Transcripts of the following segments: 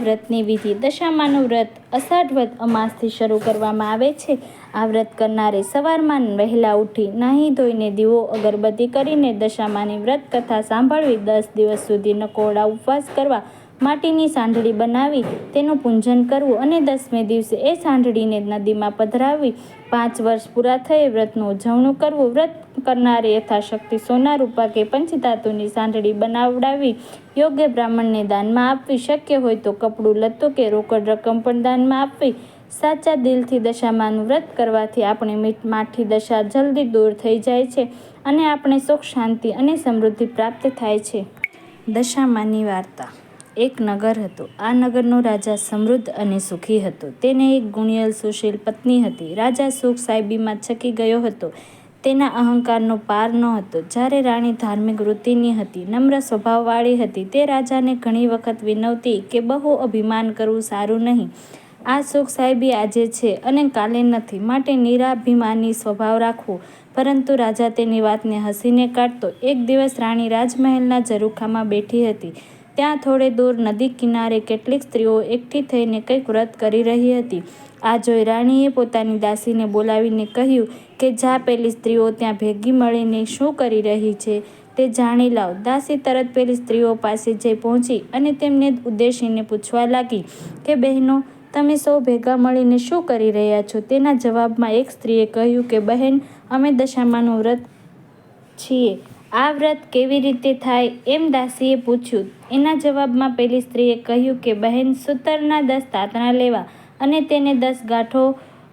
વ્રતની વિધિ. દશામાનું વ્રત અષાઢ વદ અમાસથી શરૂ કરવામાં આવે છે. આ વ્રત કરનારે સવારમાં વહેલા ઉઠી નાહી ધોઈને દીવો અગરબત્તી કરીને દશામાની વ્રત કથા સાંભળવી, 10 દિવસ સુધી નકોરડા ઉપવાસ કરવા, માટીની સાંઢળી બનાવી તેનું પૂજન કરવું અને 10મે દિવસે એ સાંઢળીને નદીમાં પધરાવવી. 5 વર્ષ પૂરા થયે વ્રતનું ઉજવણું કરવું. વ્રત કરનારે યથાશક્તિ સોના, રૂપા કે પંચધાતુની સાંઢળી બનાવડાવી યોગ્ય બ્રાહ્મણને દાનમાં આપવી. શક્ય હોય તો કપડું, લત્તું કે રોકડ રકમ પણ દાનમાં આપવી. સાચા દિલથી દશામાનું વ્રત કરવાથી આપણી માઠી દશા જલ્દી દૂર થઈ જાય છે અને આપણે સુખ, શાંતિ અને સમૃદ્ધિ પ્રાપ્ત થાય છે. દશામાની વાર્તા. એક નગર હતું. આ નગરનો રાજા સમૃદ્ધ અને સુખી હતો. તેને એક ગુણિયલ સુશીલ પત્ની હતી. રાજા સુખ સાહેબીમાં છકી ગયો હતો. તેના અહંકારનો પાર ન હતો. જ્યારે રાણી ધાર્મિક વૃત્તિની હતી, નમ્ર સ્વભાવવાળી હતી. તે રાજાને ઘણી વખત વિનવતી કે બહુ અભિમાન કરવું સારું નહીં. આ સુખ સાહેબી આજે છે અને કાલે નથી, માટે નિરાભિમાની સ્વભાવ રાખવો. પરંતુ રાજા તેની વાતને હસીને કાઢતો. એક દિવસ રાણી રાજમહેલના ઝરૂખામાં બેઠી હતી. ત્યાં થોડે દૂર નદી કિનારે કેટલીક સ્ત્રીઓ એકઠી થઈને કંઈક વ્રત કરી રહી હતી. આ જોઈ રાણીએ પોતાની દાસીને બોલાવીને કહ્યું કે જા, પેલી સ્ત્રીઓ ત્યાં ભેગી મળીને શું કરી રહી છે તે જાણી લાવ. દાસી તરત પેલી સ્ત્રીઓ પાસે જઈ પહોંચી અને તેમને ઉદ્દેશીને પૂછવા લાગી કે બહેનો, તમે સૌ ભેગા મળીને શું કરી રહ્યા છો? તેના જવાબમાં એક સ્ત્રીએ કહ્યું કે બહેન, અમે દશામાનું વ્રત છીએ. આ વ્રત કેવી રીતે થાય એમ દાસીએ પૂછ્યું. એના જવાબમાં પેલી સ્ત્રીએ કહ્યું કે બહેન, સૂતરના 10 તાંતણા લેવા અને તેને 10 ગાંઠો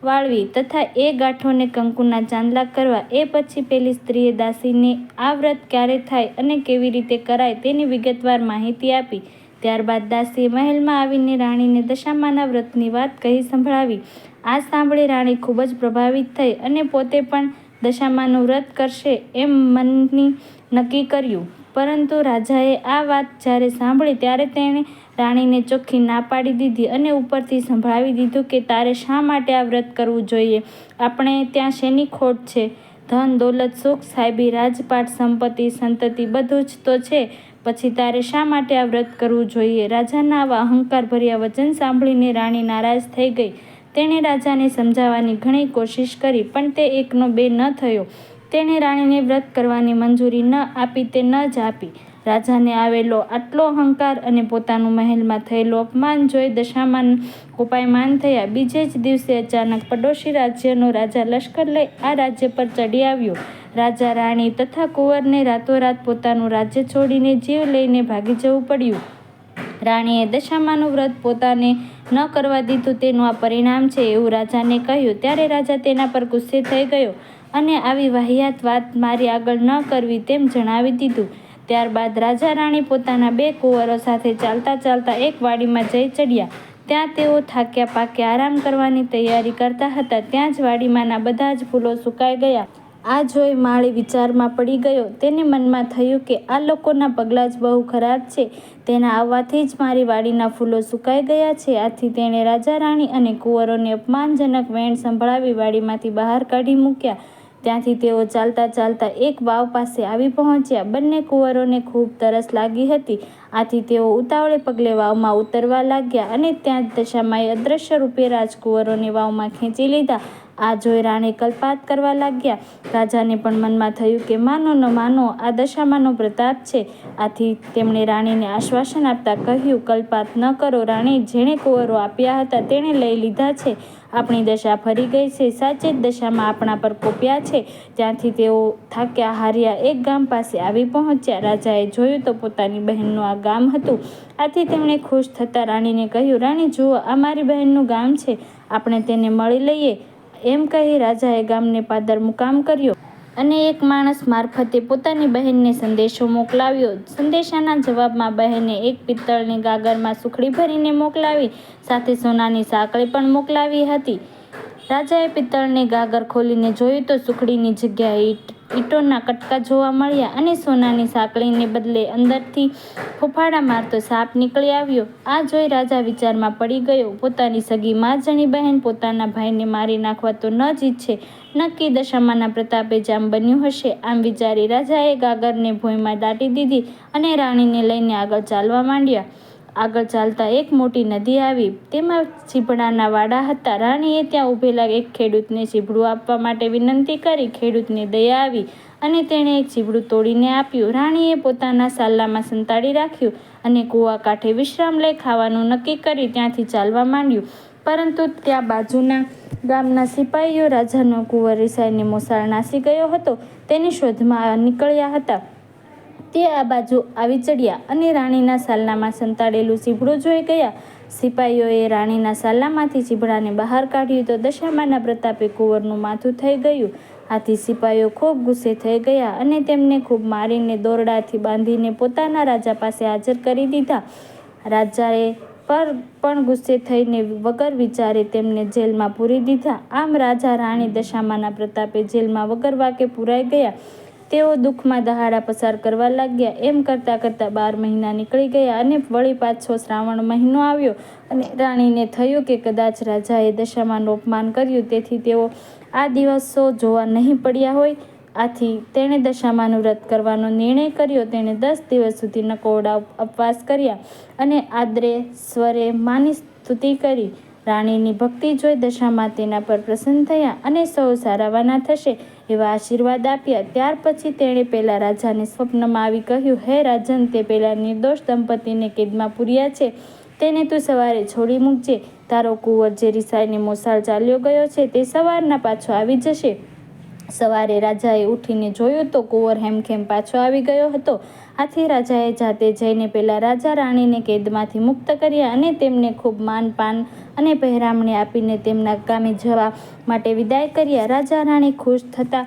વાળવી તથા એ ગાંઠોને કંકુના ચાંદલા કરવા. એ પછી પેલી સ્ત્રીએ દાસીને આ વ્રત ક્યારે થાય અને કેવી રીતે કરાય તેની વિગતવાર માહિતી આપી. ત્યારબાદ દાસીએ મહેલમાં આવીને રાણીને દશામાના વ્રતની વાત કહી સંભળાવી. આ સાંભળી રાણી ખૂબ જ પ્રભાવિત થઈ અને પોતે પણ દશામાનું વ્રત કરશે એમ મનની નક્કી કર્યું. પરંતુ રાજાએ આ વાત જ્યારે સાંભળી ત્યારે તેણે રાણીને ચોખ્ખી ના પાડી દીધી અને ઉપરથી સંભળાવી દીધું કે તારે શા માટે આ વ્રત કરવું જોઈએ? આપણે ત્યાં શેની ખોટ છે? ધન, દોલત, સુખ, સાહેબી, રાજપાટ, સંપત્તિ, સંતતિ બધું જ તો છે. પછી તારે શા માટે આ વ્રત કરવું જોઈએ? રાજાના આવા અહંકારભર્યા વચન સાંભળીને રાણી નારાજ થઈ ગઈ. તેણે રાજાને સમજાવવાની ઘણી કોશિશ કરી, પણ તે એકનો બે ન થયો. તેણે રાણીને વ્રત કરવાની મંજૂરી ન આપી તે ન જ આપી. રાજાને આવેલો આટલો અહંકાર અને પોતાનું મહેલમાં થયેલું અપમાન જોઈ દશામાન કોપાયમાન થયા. બીજે જ દિવસે અચાનક પડોશી રાજ્યનો રાજા લશ્કર લઈ આ રાજ્ય પર ચડી આવ્યો. રાજા, રાણી તથા કુંવરને રાતોરાત પોતાનું રાજ્ય છોડીને જીવ લઈને ભાગી જવું પડ્યું. રાણીએ દશામાનું વ્રત પોતાને ન કરવા દીધું તેનું આ પરિણામ છે એવું રાજાને કહ્યું. ત્યારે રાજા તેના પર ગુસ્સે થઈ ગયો અને આવી વાહિયાત વાત મારી આગળ ન કરવી તેમ જણાવી દીધું. ત્યારબાદ રાજા રાણી પોતાના 2 કુંવરો સાથે ચાલતા ચાલતા એક વાડીમાં જઈ ચડ્યા. ત્યાં તેઓ થાક્યા પાક્યા આરામ કરવાની તૈયારી કરતા હતા. ત્યાં જ વાડીમાંના બધા જ ફૂલો સુકાઈ ગયા. આ જોઈ માળી વિચારમાં પડી ગયો. તેને મનમાં થયું કે આ લોકોના પગલાં જ બહુ ખરાબ છે. તેના આવવાથી જ મારી વાડીના ફૂલો સુકાઈ ગયા છે. આથી તેણે રાજા, રાણી અને કુંવરોને અપમાનજનક વેણ સંભળાવી વાડીમાંથી બહાર કાઢી મૂક્યા. ત્યાંથી તેઓ ચાલતા ચાલતા એક વાવ પાસે આવી પહોંચ્યા. બંને કુંવરોને ખૂબ તરસ લાગી હતી. આથી તેઓ ઉતાવળે પગલે વાવમાં ઉતરવા લાગ્યા અને ત્યાં જ દશામાએ અદ્રશ્ય રૂપે રાજકુંવરોને વાવમાં ખેંચી લીધા. આ જોઈ રાણી કલ્પાત કરવા લાગ્યા. રાજાને પણ મનમાં થયું કે માનો ન માનો આ દશામાનો પ્રતાપ છે. આથી તેમણે રાણીને આશ્વાસન આપતા કહ્યું, કલ્પાત ન કરો રાણી, જેણે કુંવરો આપ્યા હતા તેણે લઈ લીધા છે. આપણી દશા ફરી ગઈ છે. સાચે જ દશામાં આપણા પર કોપ્યા છે. ત્યાંથી તેઓ થાક્યા હાર્યા એક ગામ પાસે આવી પહોંચ્યા. રાજાએ જોયું તો પોતાની બહેનનું આ ગામ હતું. આથી તેમણે ખુશ થતાં રાણીને કહ્યું, રાણી જુઓ, આ મારી બહેનનું ગામ છે. આપણે તેને મળી લઈએ. એમ કહી રાજાએ ગામને પાદર મુકામ કર્યો અને એક માણસ મારફતે પોતાની બહેનને સંદેશો મોકલાવ્યો. સંદેશાના જવાબમાં બહેને એક પિત્તળની ગાગરમાં સુખડી ભરીને મોકલાવી, સાથે સોનાની સાંકળી પણ મોકલાવી હતી. રાજાએ પિત્તળની ગાગર ખોલીને જોયું તો સુખડીની જગ્યાએ ઈંટોના કટકા જોવા મળ્યા અને સોનાની સાંકળીને બદલે અંદરથી ફૂફાડા મારતો સાપ નીકળી આવ્યો. આ જોઈ રાજા વિચારમાં પડી ગયો. પોતાની સગી માજણી બહેન પોતાના ભાઈને મારી નાખવા તો ન જ ઈચ્છે. નક્કી દશામાના પ્રતાપે જ આમ બન્યું હશે. આમ વિચારી રાજાએ ગાગરને ભોંયમાં દાટી દીધી અને રાણીને લઈને આગળ ચાલવા માંડ્યા. આગળ ચાલતા એક મોટી નદી આવી. તેમાં ચીભડાના વાડા હતા. રાણીએ ત્યાં ઊભેલા એક ખેડૂતને ચીભડું આપવા માટે વિનંતી કરી. ખેડૂતને દયા આવી અને તેણે એક ચીભડું તોડીને આપ્યું. રાણીએ પોતાના સાલ્લામાં સંતાડી રાખ્યું અને કૂવા કાંઠે વિશ્રામ લઈ ખાવાનું નક્કી કરી ત્યાંથી ચાલવા માંડ્યું. પરંતુ ત્યાં બાજુના ગામના સિપાહીઓ રાજાનો કુંવર રિસાઈને મોસાળ નાસી ગયો હતો તેની શોધમાં નીકળ્યા હતા. તે આ બાજુ આવી ચડ્યા અને રાણીના સાલ્લામાં સંતાડેલું ચીભડું જોઈ ગયા. સિપાહીઓએ રાણીના સાલ્લામાંથી ચીભડાને બહાર કાઢ્યું તો દશામાના પ્રતાપે કુંવરનું માથું થઈ ગયું. આથી સિપાહીઓ ખૂબ ગુસ્સે થઈ ગયા અને તેમને ખૂબ મારીને દોરડાથી બાંધીને પોતાના રાજા પાસે હાજર કરી દીધા. રાજાએ પણ ગુસ્સે થઈને વગર વિચારે તેમને જેલમાં પૂરી દીધા. આમ રાજા રાણી દશામાના પ્રતાપે જેલમાં વગર વાંકે પૂરાઈ ગયા. તેઓ દુઃખમાં દહાડા પસાર કરવા લાગ્યા. એમ કરતાં કરતાં 12 મહિના નીકળી ગયા અને વળી પાછો શ્રાવણ મહિનો આવ્યો અને રાણીને થયું કે કદાચ રાજાએ દશામાનું અપમાન કર્યું તેથી તેઓ આ દિવસો જોવા નહીં પડ્યા હોય. આથી તેણે દશામાનું વ્રત કરવાનો નિર્ણય કર્યો. તેણે 10 દિવસ સુધી નકોરડા ઉપવાસ કર્યા અને આદરે સ્વરે માની સ્તુતિ કરી. રાણીની ભક્તિ જોઈ દશામા તેના પર પ્રસન્ન થયા અને સૌ સારાવાના થશે એવા આશીર્વાદ આપ્યા. ત્યાર પછી તેણે પેલા રાજાને સ્વપ્નમાં આવી કહ્યું, હે રાજન, તે પેલા નિર્દોષ દંપતીને કેદમાં પૂર્યા છે તેને તું સવારે છોડી મૂકજે. તારો કુંવર જે રિસાઈને મોસાળ ચાલ્યો ગયો છે તે સવારના પાછો આવી જશે. સવારે રાજાએ ઉઠીને જોયું તો કુંવર હેમખેમ પાછો આવી ગયો હતો. આથી રાજાએ જાતે જઈને પેલા રાજા રાણીને કેદમાંથી મુક્ત કર્યા અને તેમને ખૂબ માન પાન અને પહેરામણી આપીને તેમના ગામે જવા માટે વિદાય કર્યા. રાજા રાણી ખુશ થતા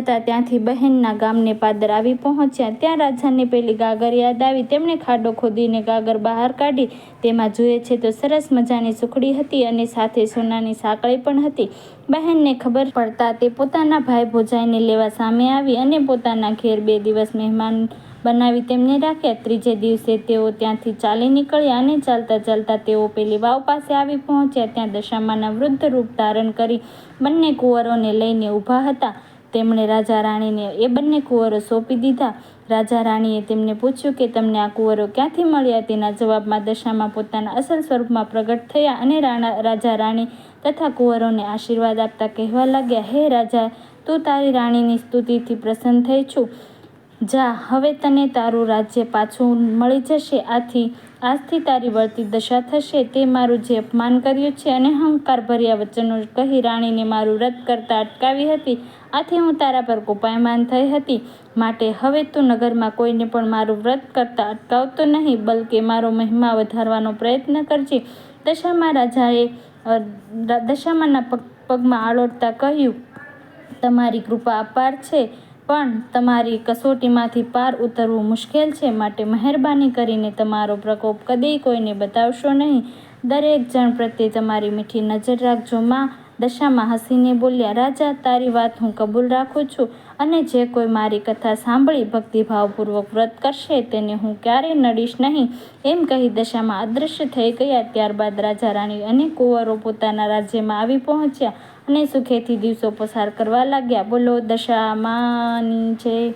ત્યાંથી બહેનના ગામને પાદર આવી પહોંચ્યા. ત્યાં રાજાને પેલી ગાગર યાદ આવી. તેમણે ખાડો ખોદીને ગાગર બહાર કાઢી. તેમાં જુએ છે તો સરસ મજાની સુખડી હતી અને સાથે સોનાની સાંકળી પણ હતી. બહેનને ખબર પડતા તે પોતાના ભાઈ ભોજાઈને લેવા સામે આવી અને પોતાના ઘેર 2 દિવસ મહેમાન બનાવી તેમને રાખ્યા. ત્રીજે દિવસે તેઓ ત્યાંથી ચાલી નીકળ્યા અને ચાલતા ચાલતા તેઓ પેલી વાવ પાસે આવી પહોંચ્યા. ત્યાં દશામાના વૃદ્ધ રૂપ ધારણ કરી બંને કુંવરોને લઈને ઊભા હતા. તેમણે રાજા રાણીને એ બંને કુંવરો સોંપી દીધા. રાજા રાણીએ તેમને પૂછ્યું કે તમને આ કુંવરો ક્યાંથી મળ્યા? તેના જવાબમાં દશામાં પોતાના અસલ સ્વરૂપમાં પ્રગટ થયા અને રાજા રાણી તથા કુંવરોને આશીર્વાદ આપતા કહેવા લાગ્યા, હે રાજા, તું તારી રાણીની સ્તુતિથી પ્રસન્ન થઈ છું. જા, હવે તને તારું રાજ્ય પાછું મળી જશે. આજથી તારી વળતી દશા થશે. તે મારું જે અપમાન કર્યું છે અને અહંકારભર્યા વચનો કહી રાણીને મારું વ્રત કરતા અટકાવી હતી, આથી હું તારા પર કોપાયમાન થઈ હતી. માટે હવે તું નગરમાં કોઈને પણ મારું વ્રત કરતા અટકાવતો નહીં, બલકે મારો મહિમા વધારવાનો પ્રયત્ન કરજે. દશામાના પગમાં આળોટતા કહ્યું, તમારી કૃપા અપાર છે, પણ તમારી કસોટીમાંથી પાર ઉતરવું મુશ્કેલ છે. માટે મહેરબાની કરીને તમારો પ્રકોપ કદી કોઈને બતાવશો નહીં. દરેક જણ પ્રત્યે તમારી મીઠી નજર રાખજો. માં દશામાં હસીને બોલ્યા, રાજા, તારી વાત હું કબૂલ રાખું છું અને જે કોઈ મારી કથા સાંભળી ભક્તિભાવપૂર્વક વ્રત કરશે તેને હું ક્યારેય નડીશ નહીં. એમ કહી દશામાં અદૃશ્ય થઈ ગયા. ત્યારબાદ રાજા રાણી અને કુંવરો પોતાના રાજ્યમાં આવી પહોંચ્યા અને સુખેથી દિવસો પસાર કરવા લાગ્યા. બોલો દશામાની જય.